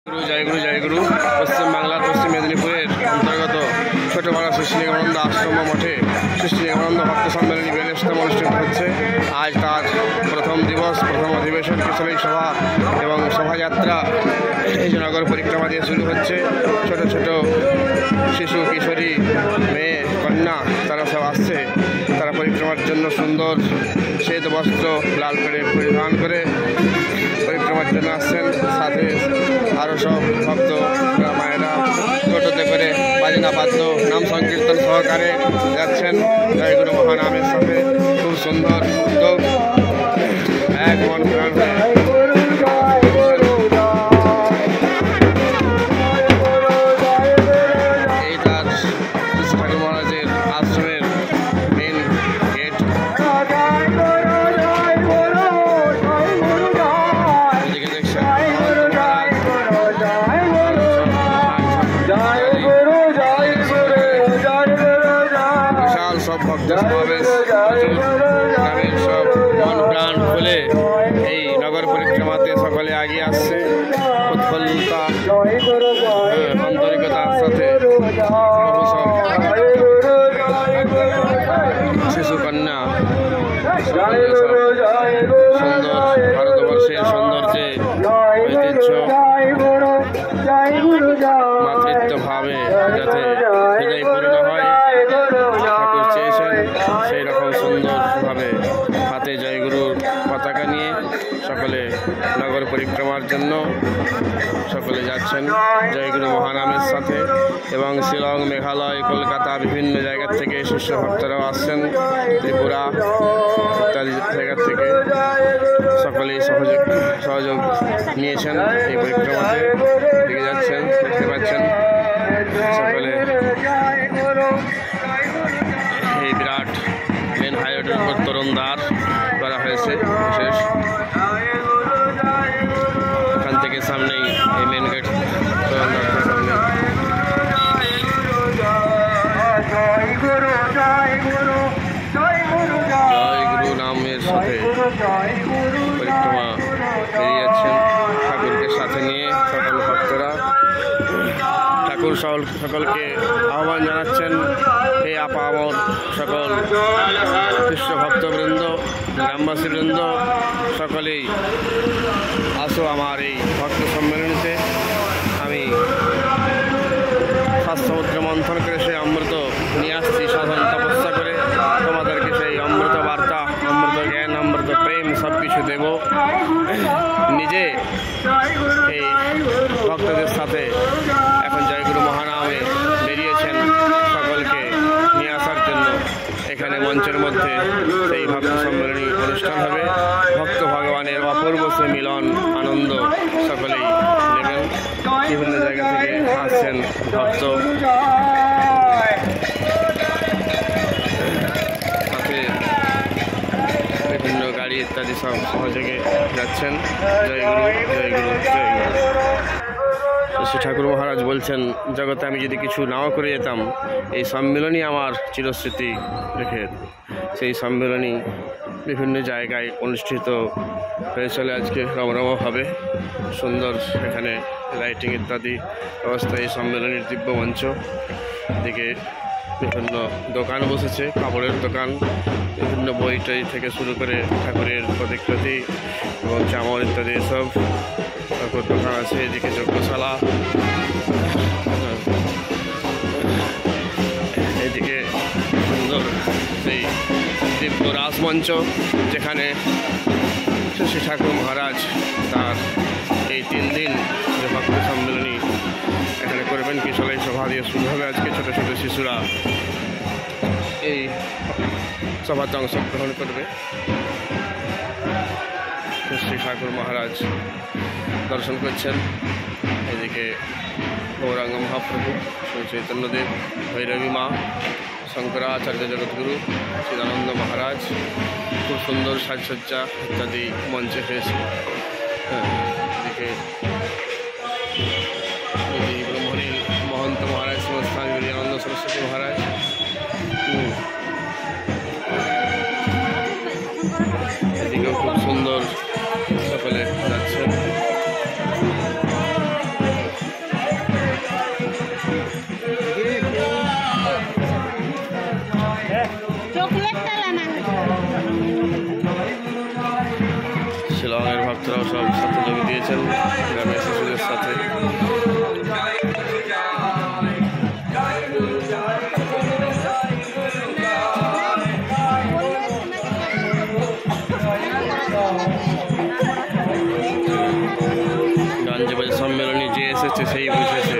জয়গুরু জয়গুরু। পশ্চিমবাংলার পশ্চিম মেদিনীপুরের অন্তর্গত ছোটপাড়া শ্রী নিগমানন্দ আশ্রম মঠে শ্রী নিগমানন্দ ভক্ত সম্মেলনী 42তম অনুষ্ঠিত হচ্ছে। আজ তার প্রথম দিবস, প্রথম অধিবেশন, কিশোরী সভা এবং শোভাযাত্রা এই যে নগর পরিক্রমা দিয়ে শুরু হচ্ছে। ছোট ছোট শিশু, কিশোরী, মেয়ে, কন্যা তারা সব আসছে। তারা পরিক্রমার জন্য সুন্দর শ্বেত বস্ত্র লাল করে পরিধান করে পরিক্রমার জন্য আসছেন। সাথে আরও সব ভক্ত মায়েরা টোটোতে করে বাজনা বাদ্য নাম সংকীর্তন সহকারে যাচ্ছেন জয়গুরু মহানামের সাথে। খুব সুন্দর উদ্যোগ, এক মন প্রাণ হয়ে এই তার ঠাকুর মহারাজের আশ্রমের মেন গেট। এদিকে দেখছেন বিশাল সব ভক্ত সমাবেশ, গ্রামের সব মন প্রাণ খুলে এই নগর পরিক্রমাতে সকলে এগিয়ে আসছে। উৎফুল্লতা, আন্তরিকতার সাথে বহু সব শিশু কন্যা সুন্দর ভারতবর্ষের সৌন্দর্যে ঐতিহ্য মাতৃত্ব ভাবে যাতে হৃদয় পূর্ণ হয় ঠাকুর চেয়েছেন, সেই রকম সুন্দরভাবে হাতে জয়গুরুর পতাকা নিয়ে সকলে নগর পরিক্রমার জন্য সকলে যাচ্ছেন জয়গুরু মহানামের সাথে। এবং শিলং, মেঘালয়, কলকাতা বিভিন্ন জায়গা থেকে শিষ্য ভক্তরাও আসছেন, ত্রিপুরা ইত্যাদি জায়গা থেকে সকলেই সহযোগ নিয়েছেন এই পরিক্রমাতে। দিকে যাচ্ছেন, দেখতে পাচ্ছেন সকলে এই বিরাট মেন হাইওয়ের উপর তরুণদার করা হয়েছে বিশেষ। এখান থেকে সামনেই এই মেন গেট, তরুণদার সামনে জয়গুরু নামের সাথে পরিক্রমা বেরিয়ে যাচ্ছেন ঠাকুরকে সাথে নিয়ে সকল ভক্তরা। ঠাকুর সকলকে আহ্বান জানাচ্ছেন, হে আপামর সকল কৃষ্ণ ভক্তবৃন্দ, গ্রামবাসীবৃন্দ, সকলেই আসো আমার এই ভক্ত সম্মেলনীতে। আমি 7 সমুদ্র মন্থন করে সেই অমৃত নিয়ে আসছি সাধন তপস্যা করে। তোমাদেরকে সেই অমৃত বার্তা, অমৃত জ্ঞান, অমৃত প্রেম সব কিছু দেব। নিজে এই ভক্তদের সাথে এখন জয়গুরু মহানামে বেরিয়েছেন সকলকে নিয়ে আসার জন্য। এখানে মঞ্চের মধ্যে সেই ভক্ত সম্মেলনী অনুষ্ঠান হবে। ভক্ত ভগবানের অপূর্ব সে মিলন আনন্দ সকলেই নেবেন। বিভিন্ন জায়গা থেকে আসছেন ভক্ত, সাথে বিভিন্ন গাড়ি ইত্যাদি সব সহযোগে যাচ্ছেন। জয়গুরু জয়গুরু জয়গুরু। শ্রী ঠাকুর মহারাজ বলছেন, জগতে আমি যদি কিছু নাও করে যেতাম, এই সম্মেলনই আমার চিরস্মৃতি রেখে। সেই সম্মেলনী বিভিন্ন জায়গায় অনুষ্ঠিত হয়েছিল। আজকে রমরমভাবে সুন্দর এখানে লাইটিং ইত্যাদি ব্যবস্থা। এই সম্মেলনের দিব্য মঞ্চ দিকে বিভিন্ন দোকান বসেছে, কাপড়ের দোকান, বিভিন্ন বই টই থেকে শুরু করে ঠাকুরের প্রতিকৃতি এবং চামড় ইত্যাদি এসব ঠাকুর দোকান আছে। এদিকে যজ্ঞশালা, এদিকে সুন্দর সেই দিব্য রাসমঞ্চ, যেখানে শ্রী ঠাকুর মহারাজ তার এই 3 দিন যে ভক্ত সম্মেলনী এখানে করবেন। কিশোরী সভা দিয়ে শুরু হবে আজকে। ছোটো ছোটো শিশুরা এই সভাতে অংশগ্রহণ করবে। শ্রী ঠাকুর মহারাজ দর্শন করছেন। এদিকে গৌরাঙ্গ মহাপ্রভু, শ্রী চৈতন্যদেব, ভৈরবী মা, শঙ্করাচার্য জগৎগুরু, চিদানন্দ মহারাজ, খুব সুন্দর সাজসজ্জা ইত্যাদি মঞ্চে হয়েছে। এদিকে ব্রহ্মণীর মহন্ত মহারাজ, শ্রীমস্থান বিজয়ানন্দ সরস্বতী মহারাজ, এদিকেও খুব সুন্দর সকলে যাচ্ছেন। রয়েছেন গ্রামের শিশুদের সাথে। গান যে সম্মেলনী যে এসেছে সেই বুঝেছে।